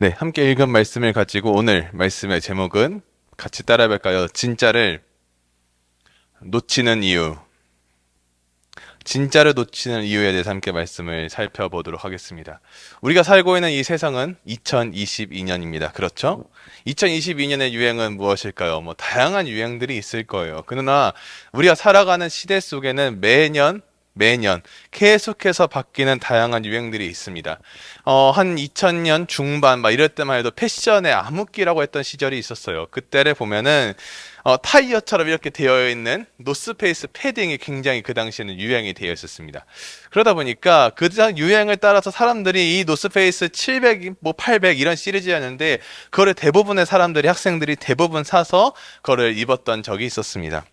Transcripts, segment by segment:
네, 함께 읽은 말씀을 가지고 오늘 말씀의 제목은 같이 따라해볼까요? 진짜를 놓치는 이유. 진짜를 놓치는 이유에 대해서 함께 말씀을 살펴보도록 하겠습니다. 우리가 살고 있는 이 세상은 2022년입니다. 그렇죠? 2022년의 유행은 무엇일까요? 다양한 유행들이 있을 거예요. 그러나 우리가 살아가는 시대 속에는 매년 계속해서 바뀌는 다양한 유행들이 있습니다. 한 2000년 중반 막 이럴 때만 해도 패션의 암흑기라고 했던 시절이 있었어요. 그때를 보면은 타이어처럼 이렇게 되어 있는 노스페이스 패딩이 굉장히 그 당시에는 유행이 되어 있었습니다. 그러다 보니까 그 유행을 따라서 사람들이 이 노스페이스 700, 800 이런 시리즈였는데 그거를 대부분의 사람들이 학생들이 대부분 사서 그거를 입었던 적이 있었습니다.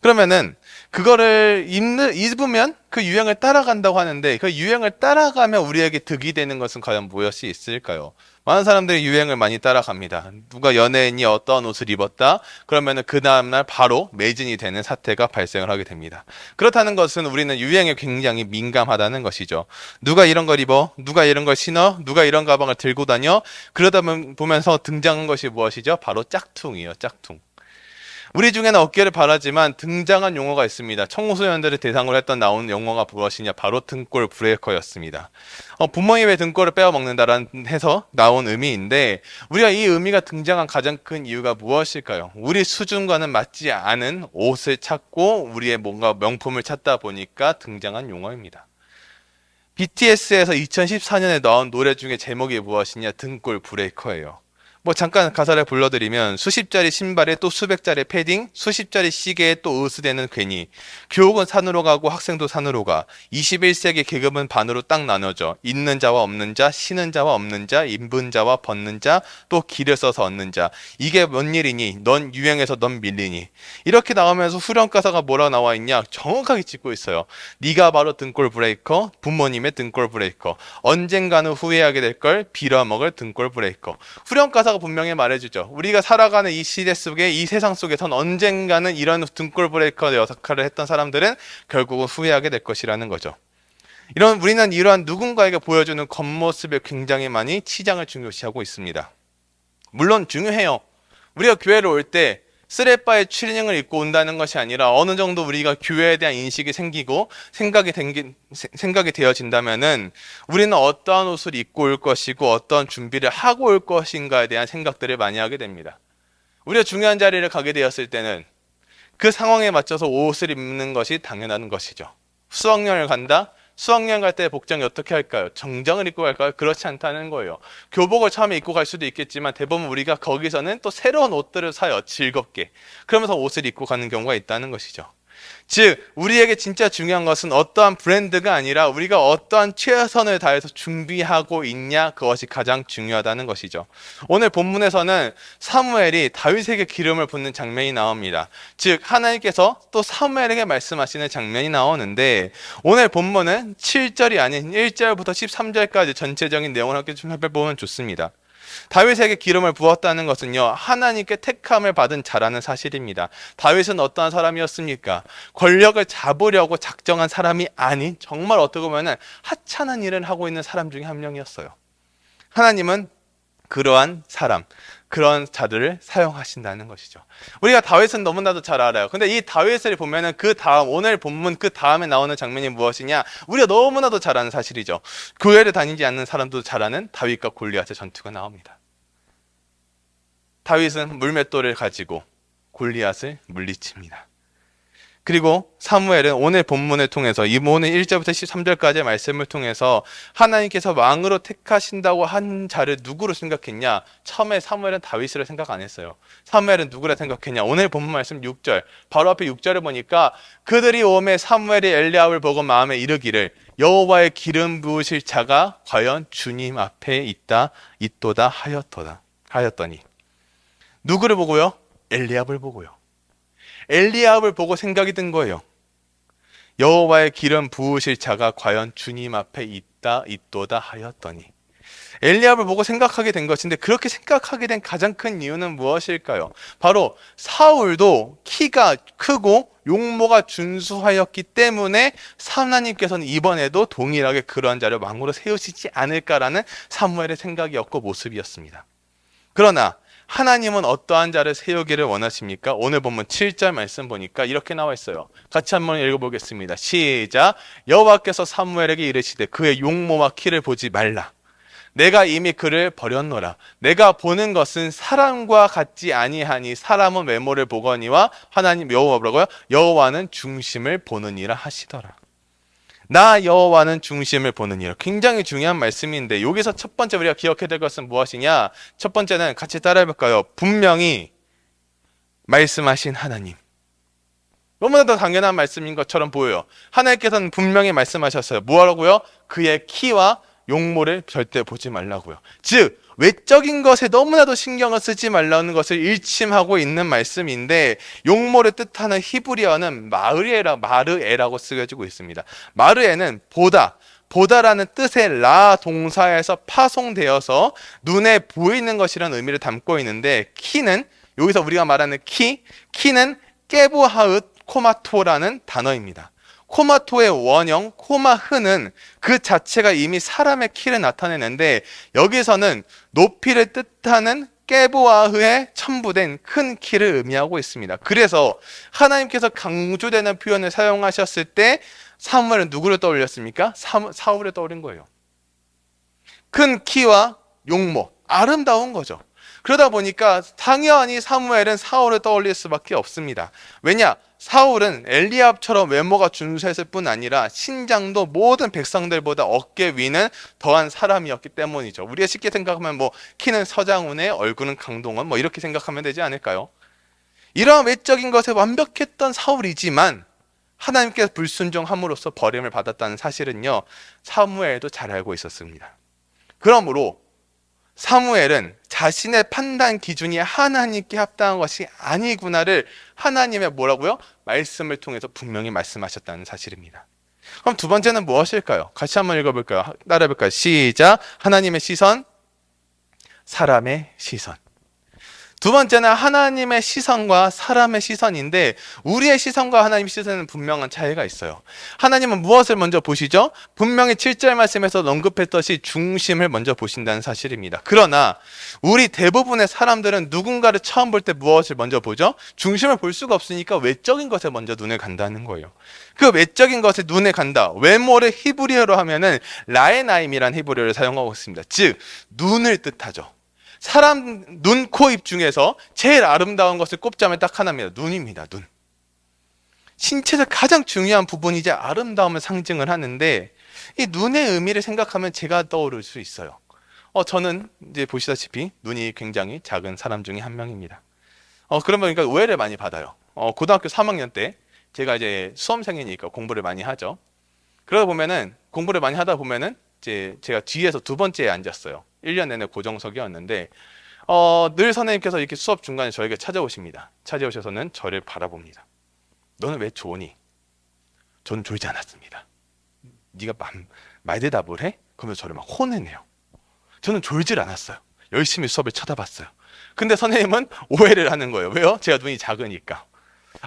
그러면은 그거를 입으면 그 유행을 따라간다고 하는데 그 유행을 따라가면 우리에게 득이 되는 것은 과연 무엇이 있을까요? 많은 사람들이 유행을 많이 따라갑니다. 누가 연예인이 어떤 옷을 입었다? 그러면은 그 다음날 바로 매진이 되는 사태가 발생을 하게 됩니다. 그렇다는 것은 우리는 유행에 굉장히 민감하다는 것이죠. 누가 이런 걸 입어? 누가 이런 걸 신어? 누가 이런 가방을 들고 다녀? 그러다 보면서 등장한 것이 무엇이죠? 바로 짝퉁이요, 짝퉁. 우리 중에는 없기를 바라지만 등장한 용어가 있습니다. 청소년들을 대상으로 했던 나온 용어가 무엇이냐? 바로 등골 브레이커였습니다. 부모님의 왜 등골을 빼어 먹는다라는 해서 나온 의미인데 우리가 이 의미가 등장한 가장 큰 이유가 무엇일까요? 우리 수준과는 맞지 않은 옷을 찾고 우리의 뭔가 명품을 찾다 보니까 등장한 용어입니다. BTS에서 2014년에 나온 노래 중에 제목이 무엇이냐? 등골 브레이커예요. 잠깐 가사를 불러드리면 수십짜리 신발에 또 수백짜리 패딩, 수십짜리 시계에 또 의수대는 괜히 교육은 산으로 가고 학생도 산으로 가 21세기 계급은 반으로 딱 나눠져 있는 자와 없는 자, 쉬는 자와 없는 자, 입은 자와 벗는 자, 또 길을 써서 얻는 자 이게 뭔 일이니? 넌 유행해서 넌 밀리니? 이렇게 나오면서 후렴 가사가 뭐라 나와 있냐? 정확하게 짚고 있어요. 네가 바로 등골 브레이커, 부모님의 등골 브레이커 언젠가는 후회하게 될 걸 빌어먹을 등골 브레이커 후렴 가사가 분명히 말해주죠. 우리가 살아가는 이 시대 속에 이 세상 속에선 언젠가는 이런 등골 브레이커 역할을 했던 사람들은 결국은 후회하게 될 것이라는 거죠. 우리는 이러한 누군가에게 보여주는 겉모습에 굉장히 많이 치장을 중요시하고 있습니다. 물론 중요해요. 우리가 교회를 올 때 쓰레빠의 추리닝을 입고 온다는 것이 아니라 어느 정도 우리가 교회에 대한 인식이 생기고 생각이 되어진다면은 우리는 어떠한 옷을 입고 올 것이고 어떤 준비를 하고 올 것인가에 대한 생각들을 많이 하게 됩니다. 우리가 중요한 자리를 가게 되었을 때는 그 상황에 맞춰서 옷을 입는 것이 당연한 것이죠. 수학여행을 간다? 수학여행 갈 때 복장이 어떻게 할까요? 정장을 입고 갈까요? 그렇지 않다는 거예요. 교복을 처음에 입고 갈 수도 있겠지만 대부분 우리가 거기서는 또 새로운 옷들을 사요. 즐겁게. 그러면서 옷을 입고 가는 경우가 있다는 것이죠. 즉 우리에게 진짜 중요한 것은 어떠한 브랜드가 아니라 우리가 어떠한 최선을 다해서 준비하고 있냐 그것이 가장 중요하다는 것이죠. 오늘 본문에서는 사무엘이 다윗에게 기름을 붓는 장면이 나옵니다. 즉 하나님께서 또 사무엘에게 말씀하시는 장면이 나오는데 오늘 본문은 7절이 아닌 1절부터 13절까지 전체적인 내용을 함께 좀 살펴보면 좋습니다. 다윗에게 기름을 부었다는 것은요 하나님께 택함을 받은 자라는 사실입니다. 다윗은 어떠한 사람이었습니까? 권력을 잡으려고 작정한 사람이 아닌 정말 어떻게 보면 하찮은 일을 하고 있는 사람 중에 한 명이었어요. 하나님은 그러한 사람, 그런 자들을 사용하신다는 것이죠. 우리가 다윗은 너무나도 잘 알아요. 근데 이 다윗을 보면은 그 다음, 오늘 본문 그 다음에 나오는 장면이 무엇이냐? 우리가 너무나도 잘 아는 사실이죠. 교회를 다니지 않는 사람도 잘 아는 다윗과 골리앗의 전투가 나옵니다. 다윗은 물맷돌을 가지고 골리앗을 물리칩니다. 그리고 사무엘은 오늘 본문을 통해서 이 오늘 1절부터 13절까지의 말씀을 통해서 하나님께서 왕으로 택하신다고 한 자를 누구로 생각했냐? 처음에 사무엘은 다윗으로 생각 안 했어요. 사무엘은 누구라 생각했냐? 오늘 본문 말씀 6절 바로 앞에 6절을 보니까 그들이 오매 사무엘이 엘리압을 보고 마음에 이르기를 여호와의 기름 부으실 자가 과연 주님 앞에 있도다 하였더니 누구를 보고요? 엘리압을 보고요. 엘리압을 보고 생각이 든 거예요. 여호와의 기름 부으실 자가 과연 주님 앞에 있도다 하였더니 엘리압을 보고 생각하게 된 것인데 그렇게 생각하게 된 가장 큰 이유는 무엇일까요? 바로 사울도 키가 크고 용모가 준수하였기 때문에 하나님께서는 이번에도 동일하게 그러한 자를 왕으로 세우시지 않을까라는 사무엘의 생각이었고 모습이었습니다. 그러나 하나님은 어떠한 자를 세우기를 원하십니까? 오늘 본문 7절 말씀 보니까 이렇게 나와 있어요. 같이 한번 읽어보겠습니다. 시작. 여호와께서 사무엘에게 이르시되 그의 용모와 키를 보지 말라. 내가 이미 그를 버렸노라. 내가 보는 것은 사람과 같지 아니하니 사람은 외모를 보거니와 하나님 여호와라고요? 여호와는 중심을 보느니라 하시더라. 나 여호와는 중심을 보느니라. 굉장히 중요한 말씀인데 여기서 첫 번째 우리가 기억해야 될 것은 무엇이냐? 첫 번째는 같이 따라해볼까요? 분명히 말씀하신 하나님. 너무나도 당연한 말씀인 것처럼 보여요. 하나님께서는 분명히 말씀하셨어요. 뭐라고요? 그의 키와 용모를 절대 보지 말라고요. 즉 외적인 것에 너무나도 신경을 쓰지 말라는 것을 일침하고 있는 말씀인데, 용모를 뜻하는 히브리어는 마르에라고 쓰여지고 있습니다. 마르에는 보다라는 뜻의 라 동사에서 파송되어서 눈에 보이는 것이라는 의미를 담고 있는데, 키는 여기서 우리가 말하는 키는 깨부하읒 코마토라는 단어입니다. 코마토의 원형 코마흐는 그 자체가 이미 사람의 키를 나타내는데, 여기서는 높이를 뜻하는 깨보아흐에 첨부된 큰 키를 의미하고 있습니다. 그래서 하나님께서 강조되는 표현을 사용하셨을 때 사무엘은 누구를 떠올렸습니까? 사울을 떠올린 거예요. 큰 키와 용모, 아름다운 거죠. 그러다 보니까 당연히 사무엘은 사울을 떠올릴 수밖에 없습니다. 왜냐? 사울은 엘리압처럼 외모가 준수했을 뿐 아니라 신장도 모든 백성들보다 어깨 위는 더한 사람이었기 때문이죠. 우리가 쉽게 생각하면 키는 서장훈의, 얼굴은 강동원, 이렇게 생각하면 되지 않을까요? 이러한 외적인 것에 완벽했던 사울이지만 하나님께서 불순종함으로써 버림을 받았다는 사실은요, 사무엘도 잘 알고 있었습니다. 그러므로 사무엘은 자신의 판단 기준이 하나님께 합당한 것이 아니구나를 하나님의 말씀을 통해서 분명히 말씀하셨다는 사실입니다. 그럼 두 번째는 무엇일까요? 같이 한번 읽어볼까요? 따라해볼까요? 시작. 하나님의 시선, 사람의 시선. 두 번째는 하나님의 시선과 사람의 시선인데, 우리의 시선과 하나님의 시선은 분명한 차이가 있어요. 하나님은 무엇을 먼저 보시죠? 분명히 7절 말씀에서 언급했듯이 중심을 먼저 보신다는 사실입니다. 그러나 우리 대부분의 사람들은 누군가를 처음 볼 때 무엇을 먼저 보죠? 중심을 볼 수가 없으니까 외적인 것에 먼저 눈을 간다는 거예요. 그 외적인 것에 눈에 간다. 외모를 히브리어로 하면은 라에나임이라는 히브리어를 사용하고 있습니다. 즉 눈을 뜻하죠. 사람 눈, 코, 입 중에서 제일 아름다운 것을 꼽자면 딱 하나입니다. 눈입니다. 눈. 신체에서 가장 중요한 부분이자 아름다움을 상징을 하는데, 이 눈의 의미를 생각하면 제가 떠오를 수 있어요. 저는 이제 보시다시피 눈이 굉장히 작은 사람 중에 한 명입니다. 그러면 그러니까 오해를 많이 받아요. 고등학교 3학년 때 제가 이제 수험생이니까 공부를 많이 하죠. 그러다 보면은 공부를 많이 하다 보면은 이제 제가 뒤에서 두 번째에 앉았어요. 1년 내내 고정석이었는데 늘 선생님께서 이렇게 수업 중간에 저에게 찾아오십니다. 찾아오셔서는 저를 바라봅니다. 너는 왜 좋으니? 저는 졸지 않았습니다. 네가 말대답을 해? 그러면서 저를 막 혼내네요. 저는 졸질 않았어요. 열심히 수업을 쳐다봤어요. 근데 선생님은 오해를 하는 거예요. 왜요? 제가 눈이 작으니까.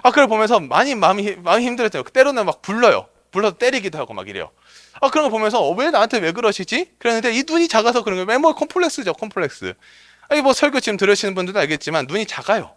그걸 보면서 많이 마음이 힘들었어요. 때로는 막 불러서 때리기도 하고 막 이래요. 그런 거 보면서 왜 나한테 왜 그러시지? 그랬는데 이 눈이 작아서 그런 거예요. 외모 콤플렉스죠, 콤플렉스. 설교 지금 들으시는 분들도 알겠지만 눈이 작아요.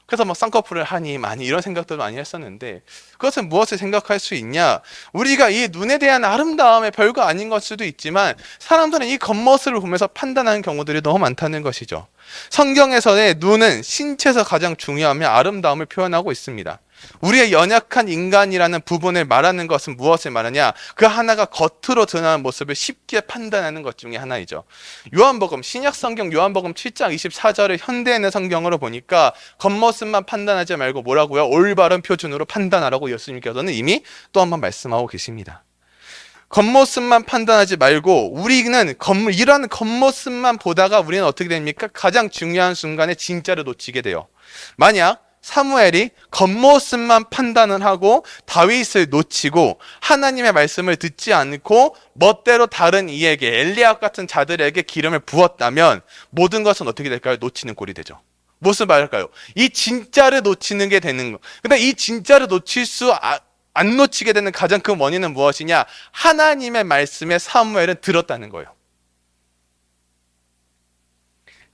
그래서 막 쌍꺼풀을 하니 많이 이런 생각들도 많이 했었는데, 그것은 무엇을 생각할 수 있냐? 우리가 이 눈에 대한 아름다움에 별거 아닌 걸 수도 있지만 사람들은 이 겉모습을 보면서 판단하는 경우들이 너무 많다는 것이죠. 성경에서의 눈은 신체에서 가장 중요하며 아름다움을 표현하고 있습니다. 우리의 연약한 인간이라는 부분을 말하는 것은 무엇을 말하냐? 그 하나가 겉으로 드러나는 모습을 쉽게 판단하는 것 중에 하나이죠. 요한복음, 신약성경 요한복음 7장 24절을 현대인의 성경으로 보니까 겉모습만 판단하지 말고 뭐라고요? 올바른 표준으로 판단하라고 예수님께서는 이미 또 한 번 말씀하고 계십니다. 겉모습만 판단하지 말고 우리는 이런 겉모습만 보다가 우리는 어떻게 됩니까? 가장 중요한 순간에 진짜를 놓치게 돼요. 만약 사무엘이 겉모습만 판단을 하고 다윗을 놓치고 하나님의 말씀을 듣지 않고 멋대로 다른 이에게 엘리압 같은 자들에게 기름을 부었다면 모든 것은 어떻게 될까요? 놓치는 꼴이 되죠. 무슨 말일까요? 이 진짜를 놓치는 게 되는 거. 근데 이 진짜를 안 놓치게 되는 가장 큰 원인은 무엇이냐? 하나님의 말씀에 사무엘은 들었다는 거예요.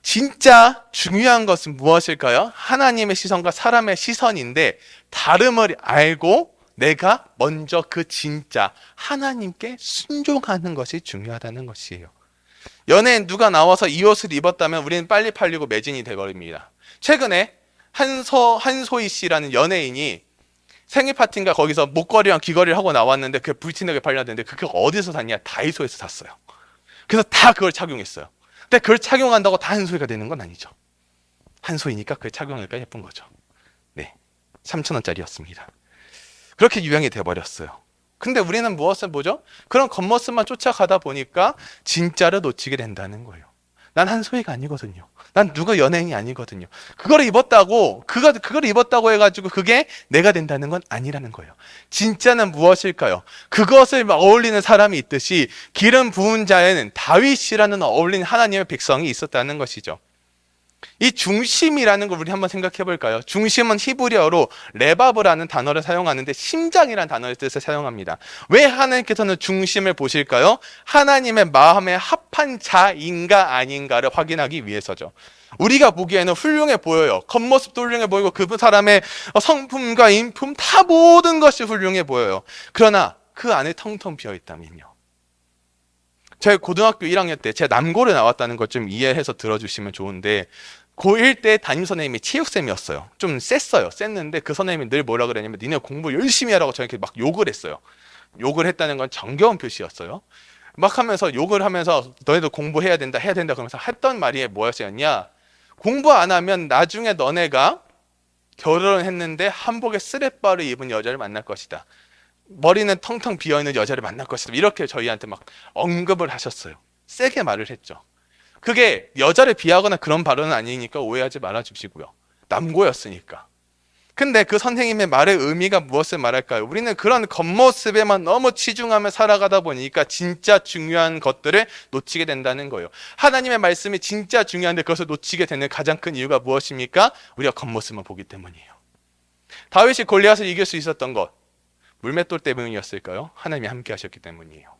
진짜 중요한 것은 무엇일까요? 하나님의 시선과 사람의 시선인데 다름을 알고 내가 먼저 그 진짜 하나님께 순종하는 것이 중요하다는 것이에요. 연예인 누가 나와서 이 옷을 입었다면 우리는 빨리 팔리고 매진이 돼버립니다. 최근에 한소희 씨라는 연예인이 생일 파티인가 거기서 목걸이랑 귀걸이를 하고 나왔는데 그게 불티나게 팔렸는데 그게 어디서 샀냐? 다이소에서 샀어요. 그래서 다 그걸 착용했어요. 근데 그걸 착용한다고 다 한소희가 되는 건 아니죠. 한소희니까 그걸 착용하니까 예쁜 거죠. 네, 3,000원짜리였습니다. 그렇게 유행이 돼버렸어요. 근데 우리는 무엇을 보죠? 그런 겉모습만 쫓아가다 보니까 진짜를 놓치게 된다는 거예요. 난 한소희가 아니거든요. 난 누가 연예인이 아니거든요. 그걸 입었다고 해가지고 그게 내가 된다는 건 아니라는 거예요. 진짜는 무엇일까요? 그것을 어울리는 사람이 있듯이 기름 부은 자에는 다윗이라는 어울리는 하나님의 백성이 있었다는 것이죠. 이 중심이라는 걸 우리 한번 생각해 볼까요? 중심은 히브리어로 레바브라는 단어를 사용하는데 심장이라는 단어의 뜻을 사용합니다. 왜 하나님께서는 중심을 보실까요? 하나님의 마음에 합한 자인가 아닌가를 확인하기 위해서죠. 우리가 보기에는 훌륭해 보여요. 겉모습도 훌륭해 보이고 그 사람의 성품과 인품 다 모든 것이 훌륭해 보여요. 그러나 그 안에 텅텅 비어 있다면요. 제가 고등학교 1학년 때 제가 남고를 나왔다는 걸 좀 이해해서 들어주시면 좋은데 고1 때 담임선생님이 체육쌤이었어요. 좀 셌는데 그 선생님이 늘 뭐라 그랬냐면 니네 공부 열심히 하라고 저한테 막 욕을 했어요. 욕을 했다는 건 정겨운 표시였어요. 막 하면서 욕을 하면서 너네도 공부해야 된다 그러면서 했던 말이 뭐였냐? 공부 안 하면 나중에 너네가 결혼을 했는데 한복에 스레바를 입은 여자를 만날 것이다. 머리는 텅텅 비어있는 여자를 만날 것이다. 이렇게 저희한테 막 언급을 하셨어요. 세게 말을 했죠. 그게 여자를 비하거나 그런 발언은 아니니까 오해하지 말아주시고요. 남고였으니까. 근데 그 선생님의 말의 의미가 무엇을 말할까요? 우리는 그런 겉모습에만 너무 치중하며 살아가다 보니까 진짜 중요한 것들을 놓치게 된다는 거예요. 하나님의 말씀이 진짜 중요한데 그것을 놓치게 되는 가장 큰 이유가 무엇입니까? 우리가 겉모습만 보기 때문이에요. 다윗이 골리앗을 이길 수 있었던 것, 물맷돌 때문이었을까요? 하나님이 함께 하셨기 때문이에요.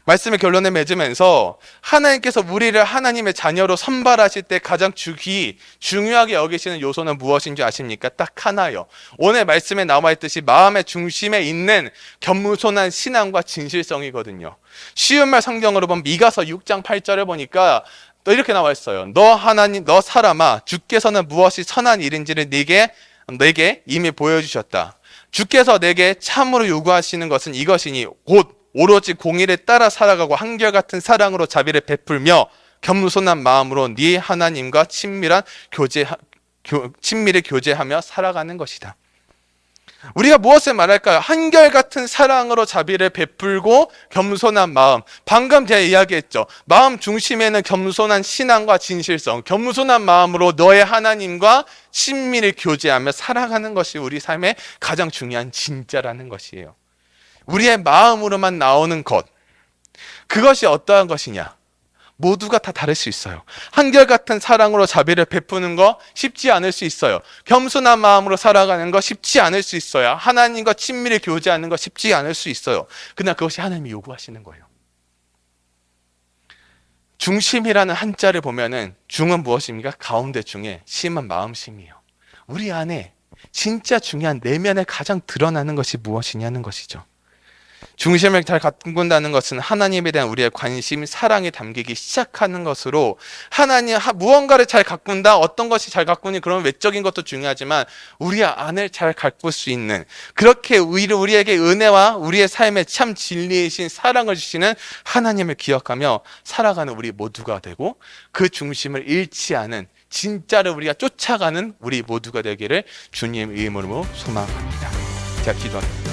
말씀의 결론을 맺으면서 하나님께서 우리를 하나님의 자녀로 선발하실 때 가장 중요하게 여기시는 요소는 무엇인지 아십니까? 딱 하나요. 오늘 말씀에 나와 있듯이 마음의 중심에 있는 겸손한 신앙과 진실성이거든요. 쉬운 말 성경으로 보면 미가서 6장 8절을 보니까 또 이렇게 나와 있어요. 너 사람아, 주께서는 무엇이 선한 일인지를 내게 이미 보여주셨다. 주께서 내게 참으로 요구하시는 것은 이것이니 곧 오로지 공의를 따라 살아가고 한결같은 사랑으로 자비를 베풀며 겸손한 마음으로 네 하나님과 친밀을 교제하며 살아가는 것이다. 우리가 무엇을 말할까요? 한결같은 사랑으로 자비를 베풀고 겸손한 마음. 방금 제가 이야기했죠. 마음 중심에는 겸손한 신앙과 진실성, 겸손한 마음으로 너의 하나님과 친밀을 교제하며 살아가는 것이 우리 삶의 가장 중요한 진짜라는 것이에요. 우리의 마음으로만 나오는 것, 그것이 어떠한 것이냐? 모두가 다 다를 수 있어요. 한결같은 사랑으로 자비를 베푸는 거 쉽지 않을 수 있어요. 겸손한 마음으로 살아가는 거 쉽지 않을 수 있어요. 하나님과 친밀히 교제하는 거 쉽지 않을 수 있어요. 그러나 그것이 하나님이 요구하시는 거예요. 중심이라는 한자를 보면은 중은 무엇입니까? 가운데 중에 심은 마음심이에요. 우리 안에 진짜 중요한 내면에 가장 드러나는 것이 무엇이냐는 것이죠. 중심을 잘 가꾼다는 것은 하나님에 대한 우리의 관심, 사랑이 담기기 시작하는 것으로 무언가를 잘 가꾼다, 어떤 것이 잘 가꾸니 그런 외적인 것도 중요하지만 우리 안을 잘 가꿀 수 있는 그렇게 우리에게 은혜와 우리의 삶에 참 진리이신 사랑을 주시는 하나님을 기억하며 살아가는 우리 모두가 되고 그 중심을 잃지 않은 진짜를 우리가 쫓아가는 우리 모두가 되기를 주님 이름으로 소망합니다. 제가 기도합니다.